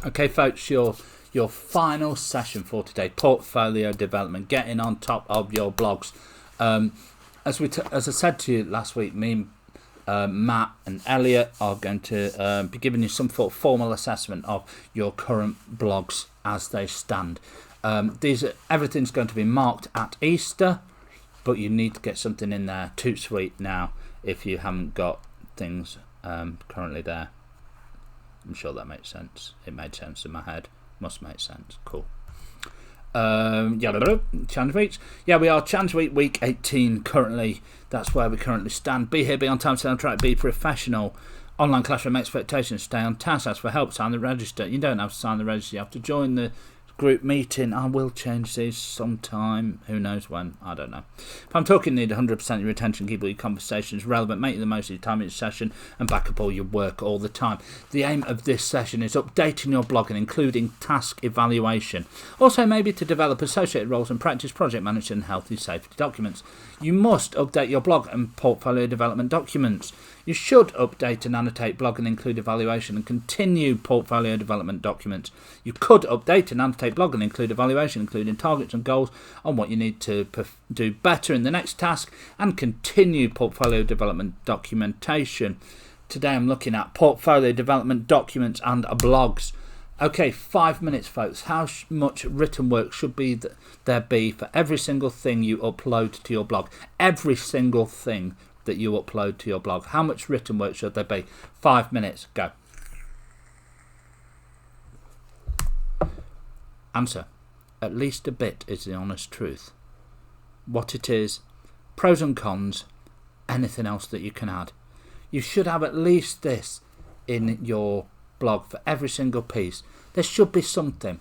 Okay, folks, your final session for today, portfolio development, getting on top of your blogs. As I said to you last week, me, Matt and Elliot are going to be giving you some sort of formal assessment of your current blogs as they stand. Everything's going to be marked at Easter, but you need to get something in there too sweet now if you haven't got things currently there. I'm sure that makes sense. It made sense in my head. Must make sense. Cool. Challenge weeks. Yeah, we are Challenge week 18 currently. That's where we currently stand. Be here, be on time, stay on track, be professional. Online classroom expectations, stay on task. Ask for help, sign the register. You don't have to sign the register. You have to join the group meeting. I will change these sometime. Who knows when? I don't know. If I'm talking, need 100% of your attention. Keep all your conversations relevant. Make the most of your time in each session and back up all your work all the time. The aim of this session is updating your blog and including task evaluation. Also, maybe to develop associated roles and practice project management and healthy safety documents. You must update your blog and portfolio development documents. You should update and annotate blog and include evaluation and continue portfolio development documents. You could update and annotate blog and include evaluation, including targets and goals on what you need to do better in the next task, and continue portfolio development documentation. Today I'm looking at portfolio development documents and blogs. Okay, 5 minutes, folks. How much written work should there be for every single thing you upload to your blog? Every single thing that you upload to your blog. How much written work should there be? 5 minutes, go. Answer. At least a bit is the honest truth. What it is, pros and cons, anything else that you can add. You should have at least this in your blog for every single piece. There should be something.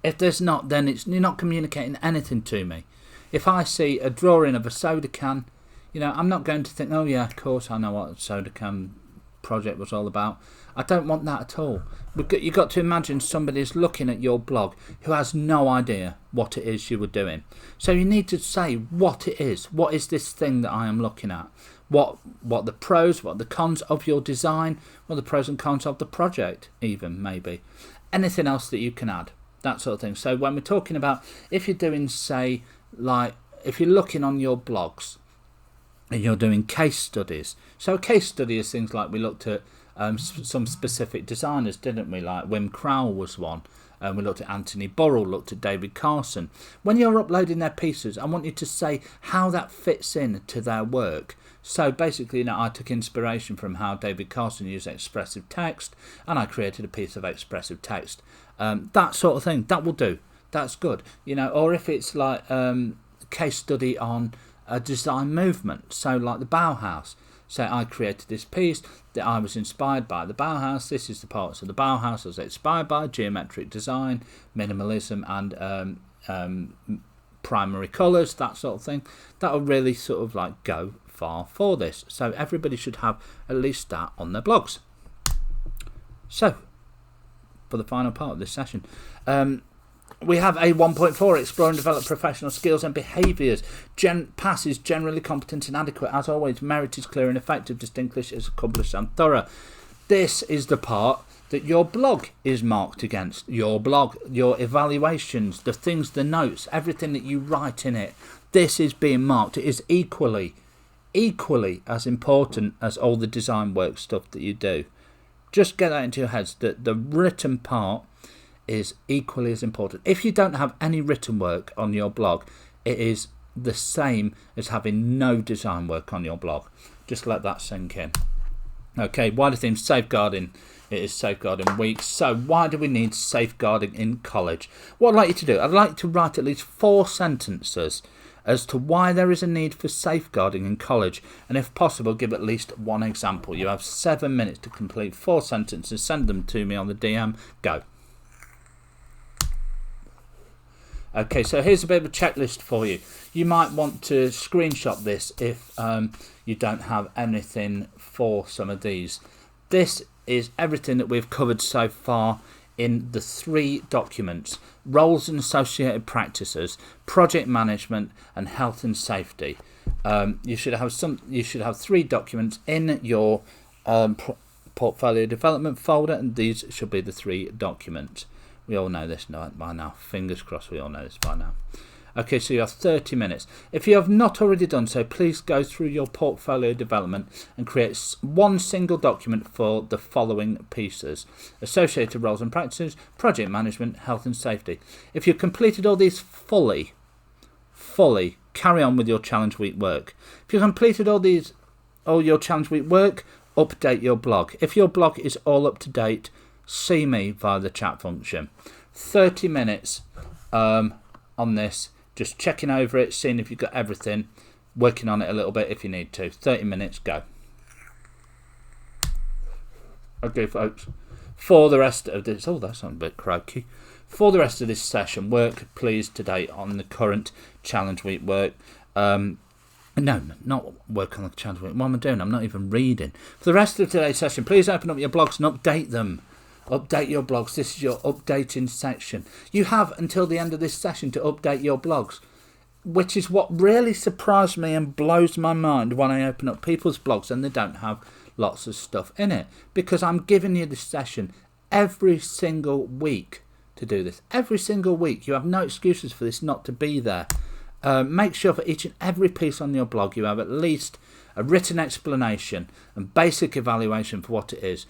If there's not, then you're not communicating anything to me. If I see a drawing of a soda can, I'm not going to think, oh yeah, of course I know what a soda can project was all about. I don't want that at all. You've got to imagine somebody's looking at your blog who has no idea what it is you were doing. So you need to say what it is. What is this thing that I am looking at? What the pros, what the cons of your design, what the pros and cons of the project even, maybe. Anything else that you can add, that sort of thing. So when we're talking about, if you're doing, say, like, if you're looking on your blogs, and you're doing case studies. So a case study is things like we looked at some specific designers, didn't we? Like Wim Crowell was one. We looked at Anthony Burrell, looked at David Carson. When you're uploading their pieces, I want you to say how that fits in to their work. So basically, I took inspiration from how David Carson used expressive text, and I created a piece of expressive text. That sort of thing, that will do. That's good. Or if it's like case study on a design movement, so like the Bauhaus. So I created this piece that I was inspired by the Bauhaus. This is the parts of the Bauhaus I was inspired by: geometric design, minimalism, and primary colours, that sort of thing. That'll really sort of like go far for this. So everybody should have at least that on their blogs. So for the final part of this session, we have a 1.4, explore and develop professional skills and behaviours. Pass is generally competent and adequate. As always, merit is clear and effective, distinguished is accomplished and thorough. This is the part that your blog is marked against. Your blog, your evaluations, the things, the notes, everything that you write in it. This is being marked. It is equally as important as all the design work stuff that you do. Just get that into your heads, that the written part is equally as important. If you don't have any written work on your blog, it is the same as having no design work on your blog. Just let that sink in. Okay, wider theme, safeguarding. It is safeguarding week. So why do we need safeguarding in college? What I'd like you to do, I'd like you to write at least 4 sentences as to why there is a need for safeguarding in college, and if possible give at least one example. You have 7 minutes to complete 4 sentences. Send them to me on the DM. Go. Okay, so here's a bit of a checklist for you. You might want to screenshot this if you don't have anything for some of these. This is everything that we've covered so far in the 3 documents: roles and associated practices, project management, and health and safety. You should have 3 documents in your portfolio development folder, and these should be the 3 documents. We all know this by now. Fingers crossed we all know this by now. Okay, so you have 30 minutes. If you have not already done so, please go through your portfolio development and create one single document for the following pieces: associated roles and practices, project management, health and safety. If you've completed all these fully, carry on with your challenge week work. If you've completed all your challenge week work, update your blog. If your blog is all up to date, see me via the chat function. 30 minutes on this. Just checking over it, seeing if you've got everything, working on it a little bit if you need to. 30 minutes, go. Okay, folks. For the rest of this, oh, that sounds a bit croaky. For the rest of this session, work please today on the current challenge week work. No, not work on the challenge week. What am I doing? I'm not even reading. For the rest of today's session, please open up your blogs and update them. Update your blogs. This is your updating section. You have until the end of this session to update your blogs, which is what really surprised me and blows my mind when I open up people's blogs and they don't have lots of stuff in it, because I'm giving you this session every single week to do this. Every single week. You have no excuses for this not to be there. Make sure for each and every piece on your blog you have at least a written explanation and basic evaluation for what it is,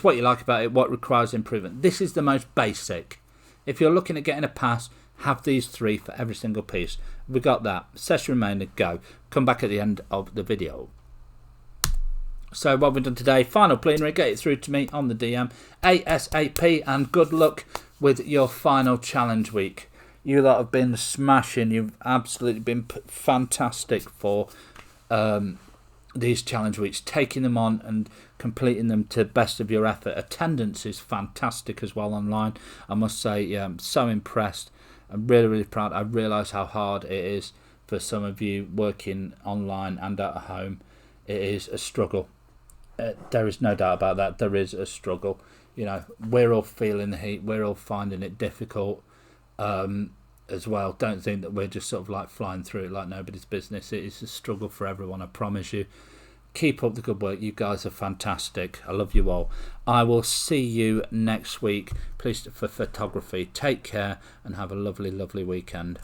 what you like about it, what requires improvement. This is the most basic. If you're looking at getting a pass, have these 3 for every single piece. We got that. Session remainder, go. Come back at the end of the video. So what we've done today, final plenary, get it through to me on the DM ASAP, and good luck with your final challenge week. You lot have been smashing. You've absolutely been fantastic for these challenge weeks, taking them on and completing them to the best of your effort. Attendance is fantastic as well online. I must say, I'm so impressed. I'm really proud. I realise how hard it is for some of you working online and at home. It is a struggle. There is no doubt about that. There is a struggle. You know, we're all feeling the heat. We're all finding it difficult as well. Don't think that we're just sort of like flying through it like nobody's business. It is a struggle for everyone, I promise you. Keep up the good work. You guys are fantastic. I love you all. I will see you next week. Please, for photography, take care and have a lovely weekend.